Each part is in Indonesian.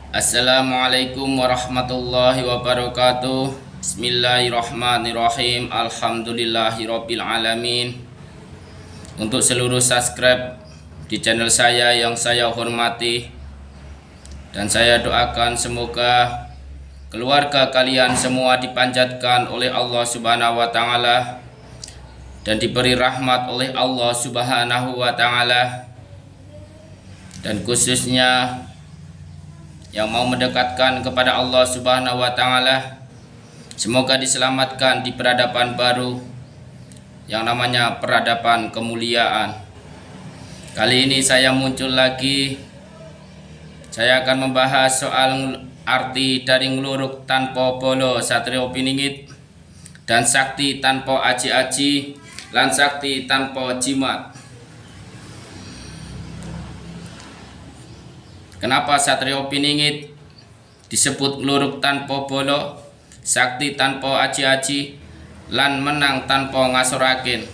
Assalamualaikum warahmatullahi wabarakatuh. Bismillahirrahmanirrahim. Alhamdulillahirabbil alamin. Untuk seluruh subscribe di channel saya yang saya hormati dan saya doakan semoga keluarga kalian semua dipanjatkan oleh Allah Subhanahu wa taala dan diberi rahmat oleh Allah Subhanahu wa taala, dan khususnya yang mau mendekatkan kepada Allah Subhanahu wa taala semoga diselamatkan di peradaban baru yang namanya peradaban kemuliaan. Kali ini saya muncul lagi. Saya akan membahas soal arti dari ngluruk tanpa bolo Satrio Piningit dan sakti tanpa aji-aji lan sakti tanpa jimat. Kenapa Satrio Piningit disebut ngluruk tanpa bolo, sakti tanpa aji-aji, lan menang tanpa ngasurakin?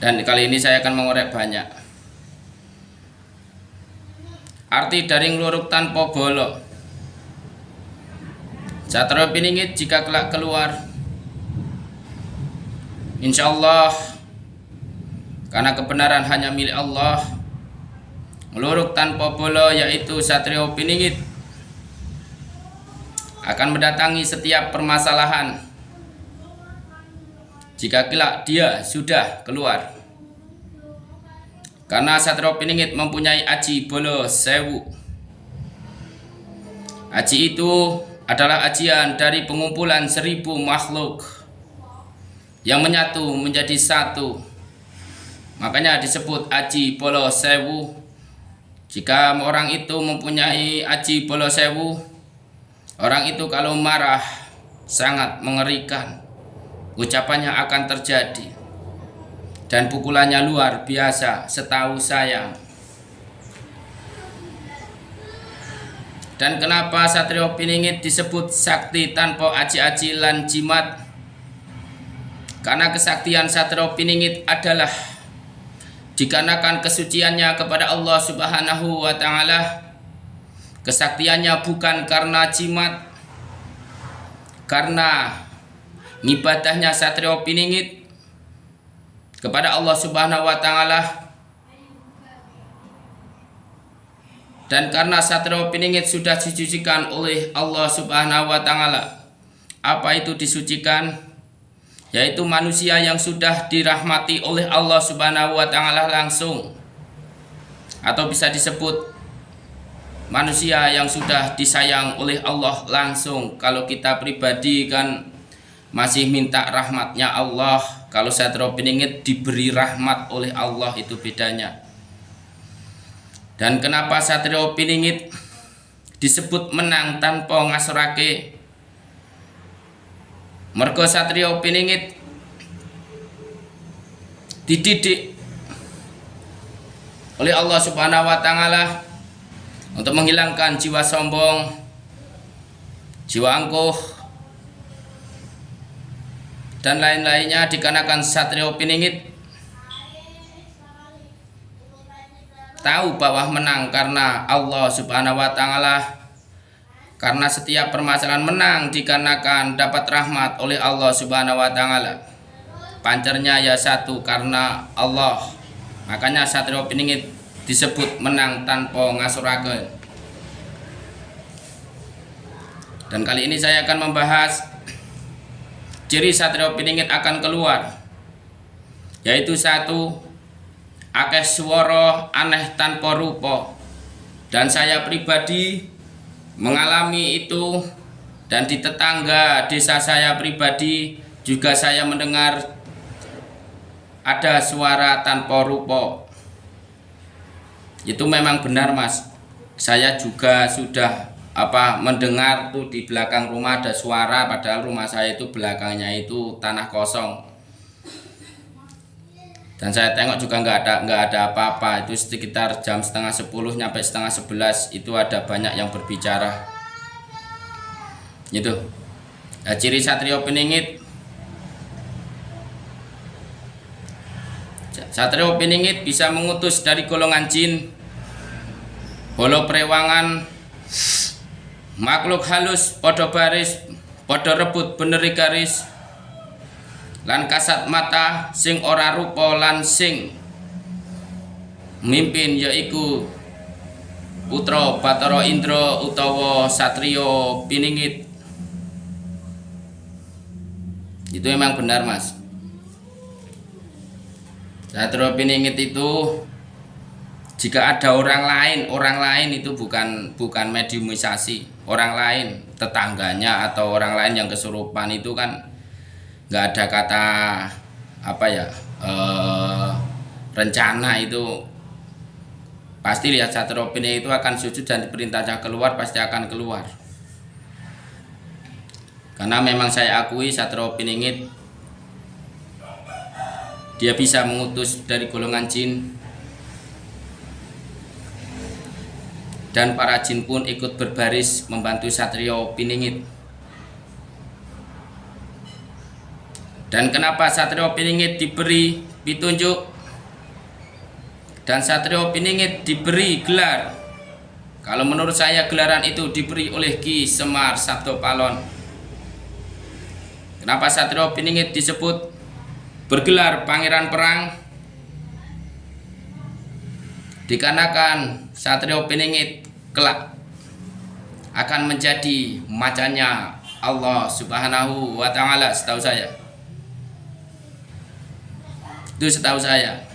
Dan kali ini saya akan mengorek banyak. Arti dari ngluruk tanpa bolo. Satrio Piningit jika kelak keluar, insya Allah, karena kebenaran hanya milik Allah, ngluruk tanpa bolo yaitu Satrio Piningit akan mendatangi setiap permasalahan jika kelak dia sudah keluar. Karena Satrio Piningit mempunyai aji bolo sewu. Aji itu adalah ajian dari pengumpulan 1000 makhluk yang menyatu menjadi satu. Makanya disebut aji bolo sewu. Jika orang itu mempunyai aji bolo sewu, orang itu kalau marah sangat mengerikan. Ucapannya akan terjadi dan pukulannya luar biasa setahu saya. Dan kenapa Satrio Piningit disebut sakti tanpa aji-aji lan jimat? Karena kesaktian Satrio Piningit adalah dikarenakan kesuciannya kepada Allah Subhanahu wa taala. Kesaktiannya bukan karena jimat, karena ngibadahnya Satrio Piningit kepada Allah Subhanahu wa taala, dan karena Satrio Piningit sudah disucikan oleh Allah Subhanahu wa taala. Apa itu disucikan? Yaitu manusia yang sudah dirahmati oleh Allah Subhanahu wa taala langsung, atau bisa disebut manusia yang sudah disayang oleh Allah langsung. Kalau kita pribadi kan masih minta rahmatnya Allah. Kalau Satrio Piningit diberi rahmat oleh Allah, itu bedanya. Dan kenapa Satrio Piningit disebut menang tanpa ngasurake? Mergo Satrio Piningit dididik oleh Allah Subhanahu wa taala untuk menghilangkan jiwa sombong, jiwa angkuh, dan lain-lainnya. Dikarenakan Satrio Piningit tahu bahwa menang karena Allah Subhanahu wa taala. Karena setiap permasalahan menang dikarenakan dapat rahmat oleh Allah Subhanahu wa taala. Pancernya ya satu, karena Allah. Makanya Satrio Piningit disebut menang tanpa ngasuraken. Dan kali ini saya akan membahas ciri Satrio Piningit akan keluar, yaitu satu, akeh swara aneh tanpa rupa. Dan saya pribadi mengalami itu, dan di tetangga desa saya pribadi juga saya mendengar ada suara tanpa rupa. Itu memang benar, Mas. Saya juga sudah mendengar tuh di belakang rumah ada suara, padahal rumah saya itu belakangnya itu tanah kosong. Dan saya tengok juga nggak ada apa-apa. Itu sekitar jam setengah 10 sampai setengah 11 itu ada banyak yang berbicara. Itu. Nah, ciri Satrio Piningit. Satrio Piningit bisa mengutus dari golongan jin bolo prewangan makhluk halus podo baris podo rebut beneri garis lan kasat mata sing ora rupa lan sing mimpin yaiku putra Bathara Indra utawa satriya piningit. Itu memang benar, Mas. Satriya piningit itu jika ada orang lain itu bukan mediumisasi. Orang lain, tetangganya atau orang lain yang kesurupan itu kan nggak ada kata rencana. Itu pasti lihat satriya piningit itu akan sujud dan diperintahnya keluar, pasti akan keluar. Karena memang saya akui satriya piningit dia bisa mengutus dari golongan jin, dan para jin pun ikut berbaris membantu satriya piningit. Dan kenapa satriya piningit diberi petunjuk dan satriya piningit diberi gelar? Kalau menurut saya gelaran itu diberi oleh Ki Semar Sabdopalon. Kenapa satriya piningit disebut bergelar Pangeran Perang? Dikarenakan satriya piningit kelak akan menjadi macannya Allah Subhanahu wa Ta'ala, setahu saya. Itu setahu saya.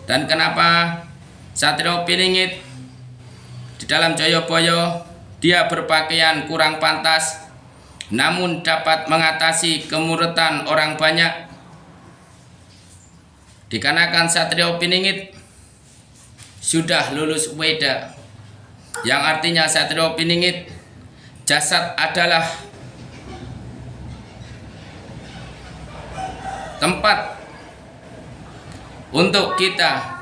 Dan kenapa satriya piningit di dalam Jayabaya dia berpakaian kurang pantas namun dapat mengatasi kemuretan orang banyak? Dikarenakan satriya piningit sudah lulus Weda, yang artinya satriya piningit jasad adalah tempat untuk kita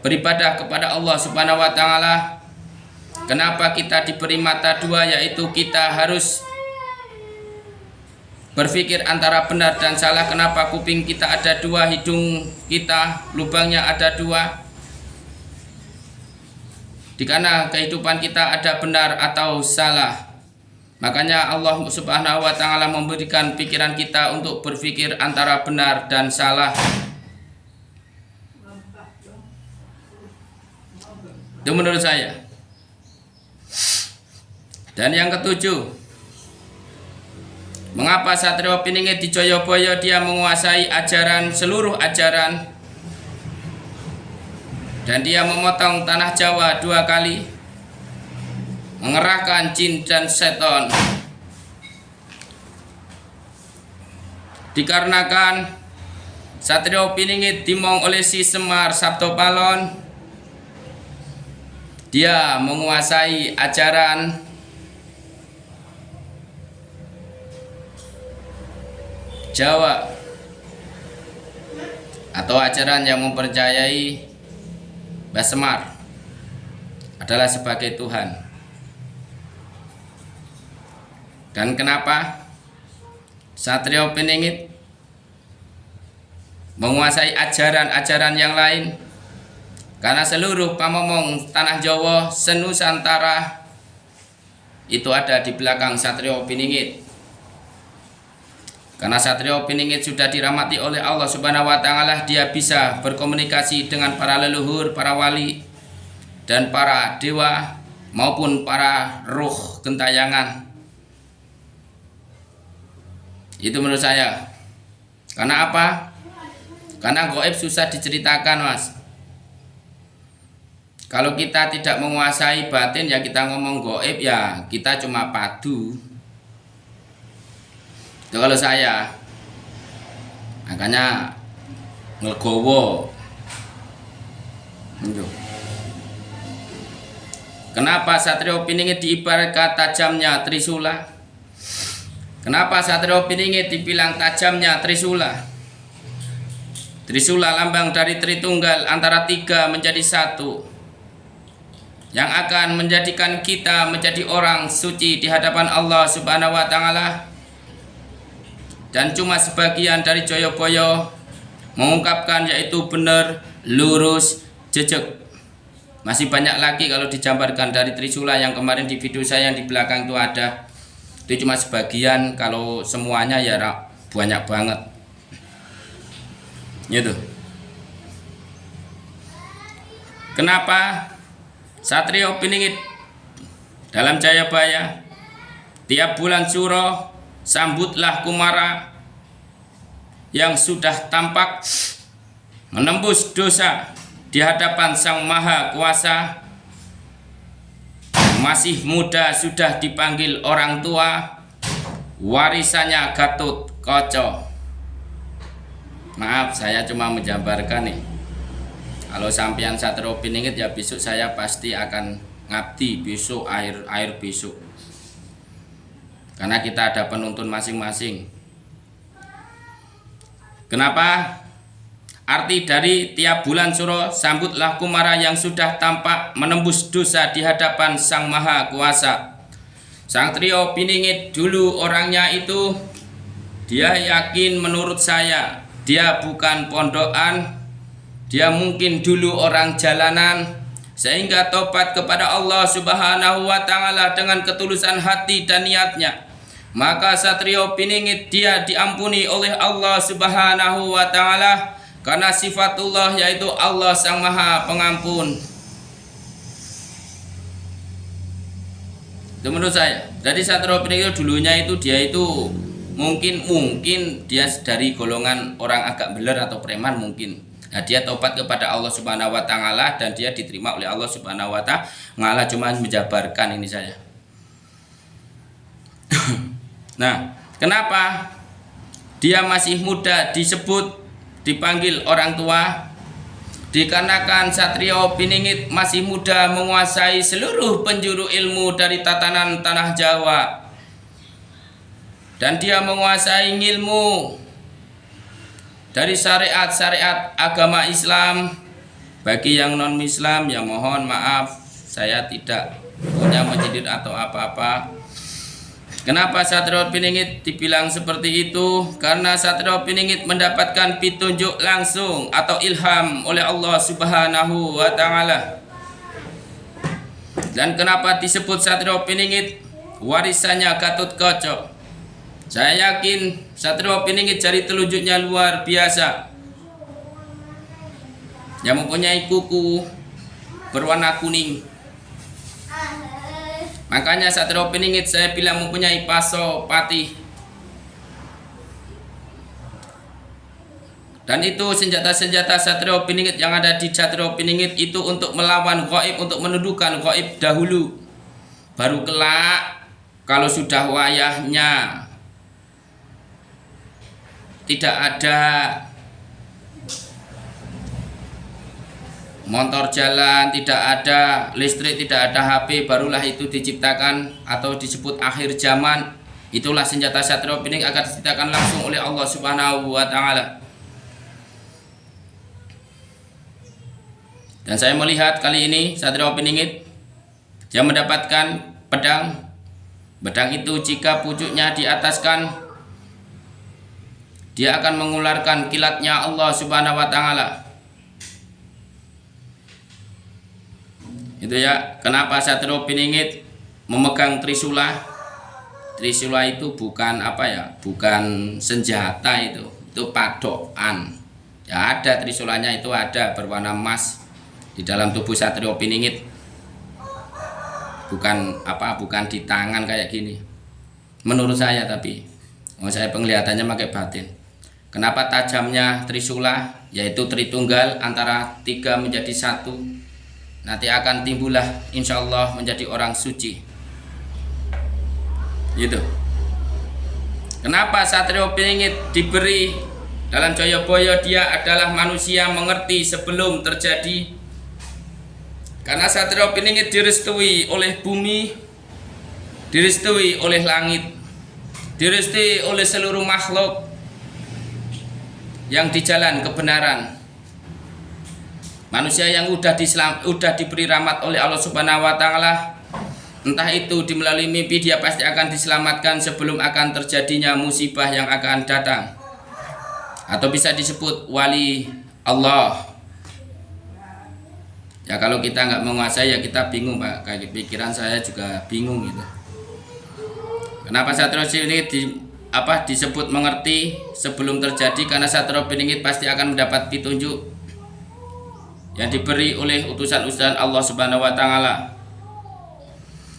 beribadah kepada Allah Subhanahu wa Ta'ala. Kenapa kita diberi mata dua? Yaitu kita harus berpikir antara benar dan salah. Kenapa kuping kita ada dua, hidung kita lubangnya ada dua? Dikarenakan kehidupan kita ada benar atau salah. Makanya Allah Subhanahu wa Ta'ala memberikan pikiran kita untuk berpikir antara benar dan salah. Itu menurut saya. Dan yang ketujuh, mengapa satriya piningit di Jayabaya dia menguasai seluruh ajaran, dan dia memotong tanah Jawa 2 kali, mengerahkan jin dan seton? Dikarenakan satriya piningit dimong oleh Si Semar Sabdopalon, dia menguasai ajaran Jawa atau ajaran yang mempercayai Mbah Semar adalah sebagai Tuhan. Dan kenapa satriya piningit menguasai ajaran-ajaran yang lain? Karena seluruh pamomong tanah Jawa senusantara itu ada di belakang satriya piningit. Karena satriya piningit sudah dirahmati oleh Allah Subhanahu wa Ta'ala, dia bisa berkomunikasi dengan para leluhur, para wali, dan para dewa maupun para ruh gentayangan. Itu menurut saya. Karena apa? Karena gaib susah diceritakan, Mas. Kalau kita tidak menguasai batin, ya kita ngomong gaib, ya kita cuma padu. Itu kalau saya. Makanya nglegowo. Kenapa satriya piningit diibaratkan tajamnya trisula? Kenapa satriya piningit dibilang tajamnya trisula? Trisula lambang dari Tritunggal, antara 3 menjadi 1, yang akan menjadikan kita menjadi orang suci di hadapan Allah Subhanahu wa Ta'ala. Dan cuma sebagian dari Jayabaya mengungkapkan, yaitu benar, lurus, jejak. Masih banyak lagi kalau dijabarkan dari Trisula yang kemarin di video saya yang di belakang itu ada. Itu cuma sebagian, kalau semuanya ya banyak banget. Gitu. Kenapa Satrio Piningit dalam Jayabaya tiap bulan Suro sambutlah Kumara yang sudah tampak menembus dosa di hadapan Sang Maha Kuasa, masih muda sudah dipanggil orang tua, warisannya Gatut Kaca. Maaf, saya cuma menjabarkan nih. Kalau sampean Satrio Piningit ya besok saya pasti akan ngabdi besok air besok. Karena kita ada penuntun masing-masing. Kenapa? Arti dari tiap bulan Suro sambutlah Kumara yang sudah tampak menembus dosa di hadapan Sang Maha Kuasa. Sang Trio Piningit dulu orangnya itu, dia yakin menurut saya dia bukan pondokan, dia mungkin dulu orang jalanan, sehingga tobat kepada Allah Subhanahu wa Ta'ala dengan ketulusan hati dan niatnya. Maka Satrio Piningit dia diampuni oleh Allah Subhanahu wa Ta'ala karena sifatullah yaitu Allah Sang Maha Pengampun. Itu menurut saya. Jadi Satrio Piningit dulunya itu dia itu mungkin dia dari golongan orang agak beler atau preman mungkin. Nah, dia tobat kepada Allah Subhanahu wa Ta'ala dan dia diterima oleh Allah Subhanahu wa Ta'ala. Cuma menjabarkan ini saya. Nah, kenapa dia masih muda disebut dipanggil orang tua? Dikarenakan Satrio Piningit masih muda menguasai seluruh penjuru ilmu dari tatanan tanah Jawa. Dan dia menguasai ilmu dari syariat-syariat agama Islam. Bagi yang non-Islam ya mohon maaf, saya tidak punya menjadi atau apa-apa. Kenapa Satrio Piningit dibilang seperti itu? Karena Satrio Piningit mendapatkan petunjuk langsung atau ilham oleh Allah Subhanahu wa Ta'ala. Dan kenapa disebut Satrio Piningit? Warisannya Gatut Kaca. Saya yakin Satrio Piningit jari telunjuknya luar biasa, yang mempunyai kuku berwarna kuning. Makanya Satrio Piningit saya bilang mempunyai paso patih. Dan itu senjata-senjata Satrio Piningit yang ada di Satrio Piningit itu untuk melawan gaib, untuk menundukkan gaib dahulu. Baru kelak kalau sudah wayahnya tidak ada motor jalan, tidak ada listrik, tidak ada HP, barulah itu diciptakan atau disebut akhir zaman. Itulah senjata Satrio Piningit akan diciptakan langsung oleh Allah Subhanahu wa Ta'ala. Dan saya melihat kali ini Satrio Piningit dia mendapatkan pedang. Pedang itu jika pucuknya diataskan, dia akan mengeluarkan kilatnya Allah Subhanahu wa Ta'ala. Itu ya, kenapa Satrio Piningit memegang Trisula? Trisula itu bukan apa ya, bukan senjata, itu padokan. Ya ada Trisulanya, itu ada berwarna emas di dalam tubuh Satrio Piningit. Bukan apa, bukan di tangan kayak gini. Menurut saya, tapi saya penglihatannya pakai batin. Kenapa tajamnya Trisula? Yaitu Tritunggal, antara 3 menjadi 1. Nanti akan timbullah insya Allah menjadi orang suci. Gitu. Kenapa Satrio Piningit diberi dalam Jayabaya? Dia adalah manusia mengerti sebelum terjadi. Karena Satrio Piningit direstui oleh bumi, direstui oleh langit, direstui oleh seluruh makhluk yang di jalan kebenaran. Manusia yang udah diberi rahmat oleh Allah Subhanahu wa Ta'ala, entah itu melalui mimpi, dia pasti akan diselamatkan sebelum akan terjadinya musibah yang akan datang. Atau bisa disebut wali Allah. Ya kalau kita nggak menguasai ya kita bingung Pak. Kayak pikiran saya juga bingung gitu. Kenapa Satrio Piningit disebut mengerti sebelum terjadi? Karena Satrio Piningit pasti akan mendapat petunjuk yang diberi oleh utusan-utusan Allah Subhanahu wa taala.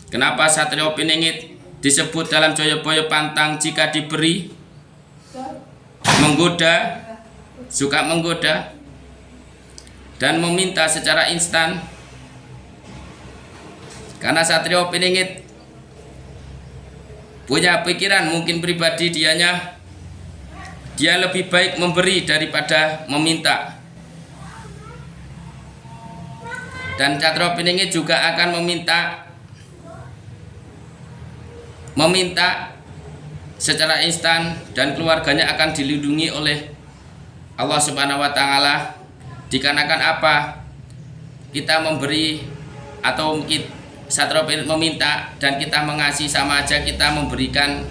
Kenapa Satrio Piningit disebut dalam Joyoboyo pantang jika diberi? Menggoda, suka menggoda dan meminta secara instan. Karena Satrio Piningit punya pikiran mungkin pribadi dia lebih baik memberi daripada meminta. Dan Satrio Piningit juga akan meminta secara instan, dan keluarganya akan dilindungi oleh Allah Subhanahu wa taala. Dikarenakan apa? Kita memberi atau Satrio Piningit meminta dan kita mengasihi, sama aja kita memberikan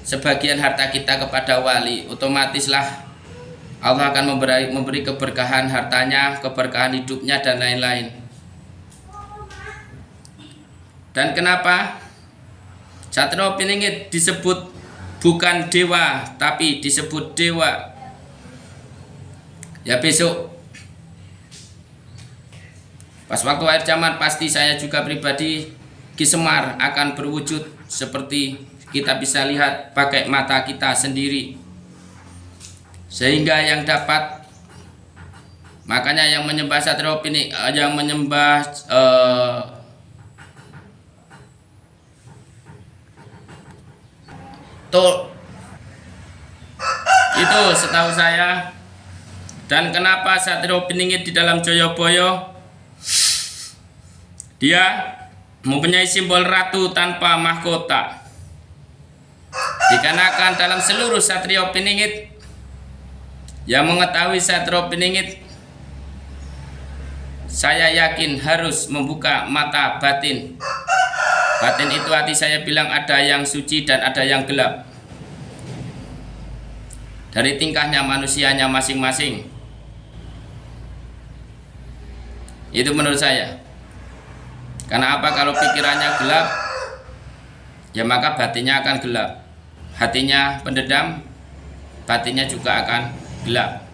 sebagian harta kita kepada wali. Otomatislah Allah akan memberi keberkahan hartanya, keberkahan hidupnya dan lain-lain. Dan kenapa Satrio Piningit disebut bukan dewa tapi disebut dewa? Ya besok pas waktu akhir zaman pasti saya juga pribadi Ki Semar akan berwujud seperti kita bisa lihat pakai mata kita sendiri. Sehingga yang dapat, makanya yang menyembah Satrio Piningit, yang menyembah itu setahu saya. Dan kenapa Satrio Piningit di dalam Joyoboyo dia mempunyai simbol ratu tanpa mahkota? Dikarenakan dalam seluruh Satrio Piningit yang mengetahui Satrio Piningit, saya yakin harus membuka mata batin. Batin itu hati saya bilang ada yang suci dan ada yang gelap. Dari tingkahnya manusianya masing-masing. Itu menurut saya. Karena apa? Kalau pikirannya gelap, ya maka batinnya akan gelap. Hatinya pendendam, batinnya juga akan gelap.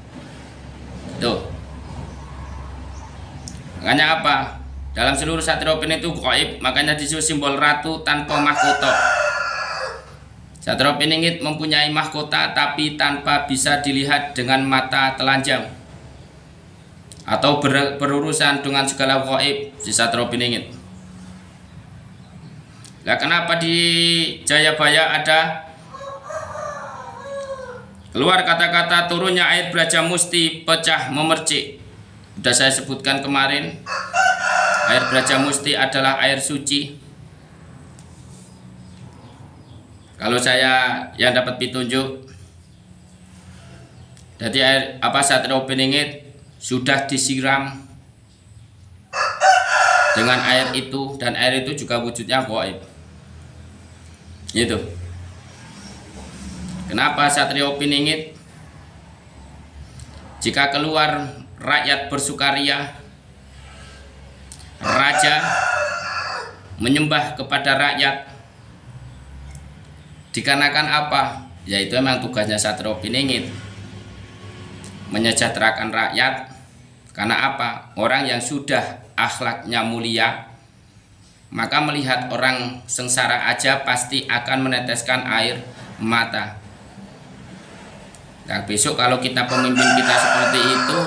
Tuh. Makanya apa? Dalam seluruh Satrio Piningit itu gaib, makanya disebut simbol ratu tanpa mahkota. Satrio Piningit mempunyai mahkota tapi tanpa bisa dilihat dengan mata telanjang atau berurusan dengan segala gaib di Satrio Piningit. Nah, kenapa di Jayabaya ada keluar kata-kata turunnya air Brajamusti pecah memercik? Sudah saya sebutkan kemarin, air Brajamusti adalah air suci. Kalau saya yang dapat petunjuk, jadi Satrio Piningit sudah disiram dengan air itu, dan air itu juga wujudnya gaib. Gitu. Kenapa Satrio Piningit jika keluar rakyat bersukaria, raja menyembah kepada rakyat? Dikarenakan apa? Yaitu memang tugasnya Satrio Piningit, menyejahterakan rakyat. Karena apa? Orang yang sudah akhlaknya mulia, maka melihat orang sengsara aja pasti akan meneteskan air mata. Nah, besok kalau kita pemimpin kita seperti itu,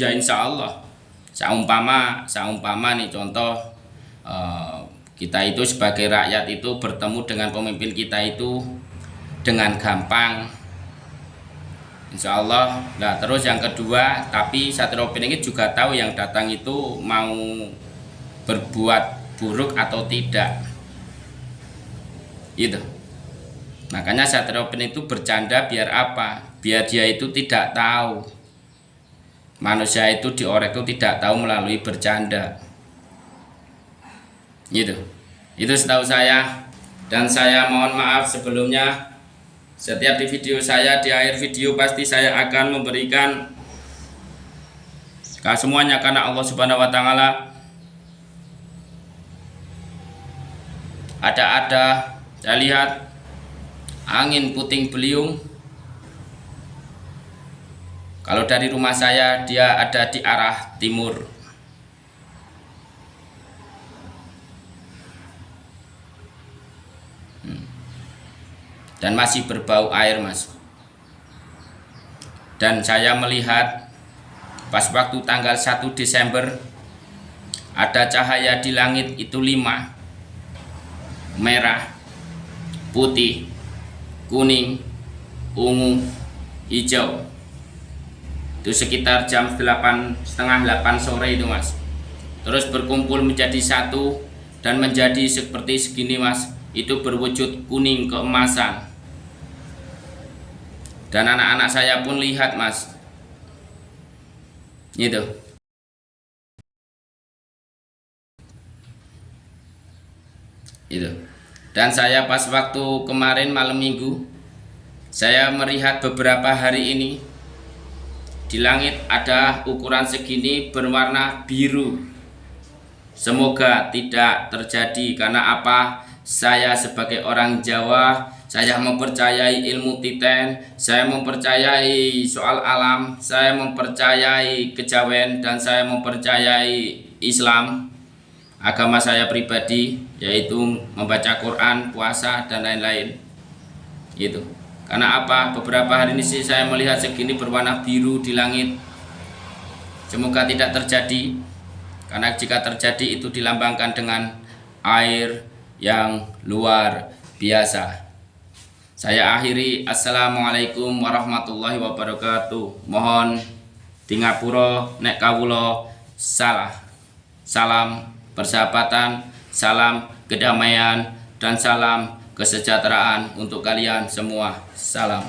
ya insya Allah, saumpama nih contoh, kita itu sebagai rakyat itu bertemu dengan pemimpin kita itu dengan gampang, insya Allah. Nah terus yang kedua, tapi Satrio Piningit juga tahu yang datang itu mau berbuat buruk atau tidak. Itu. Makanya Satrio Piningit itu bercanda biar apa? Biar dia itu tidak tahu. Manusia itu diorek itu tidak tahu melalui bercanda. Gitu. Itu setahu saya. Dan saya mohon maaf sebelumnya. Setiap di video saya, di akhir video pasti saya akan memberikan Semuanya karena Allah Subhanahu wa taala. Ada saya lihat angin puting beliung. Kalau dari rumah saya dia ada di arah timur. Dan masih berbau air, Mas. Dan saya melihat pas waktu tanggal 1 Desember ada cahaya di langit itu 5, merah, putih, kuning, ungu, hijau. Itu sekitar jam 8, setengah 8 sore itu, Mas. Terus berkumpul menjadi satu dan menjadi seperti segini, Mas. Itu berwujud kuning keemasan. Dan anak-anak saya pun lihat, Mas. Itu. Itu. Dan saya pas waktu kemarin malam minggu, saya melihat beberapa hari ini di langit ada ukuran segini berwarna biru. Semoga tidak terjadi, karena apa? Saya sebagai orang Jawa, saya mempercayai ilmu titen, saya mempercayai soal alam, saya mempercayai kejawen, dan saya mempercayai Islam. Agama saya pribadi yaitu membaca Quran, puasa, dan lain-lain. Itu. Karena apa? Beberapa hari ini sih saya melihat segini berwarna biru di langit. Semoga tidak terjadi, karena jika terjadi itu dilambangkan dengan air yang luar biasa. Saya akhiri. Assalamualaikum warahmatullahi wabarakatuh. Mohon di ngapura nek kawula salah. Salam persahabatan, salam kedamaian, dan salam kesejahteraan untuk kalian semua. Salam.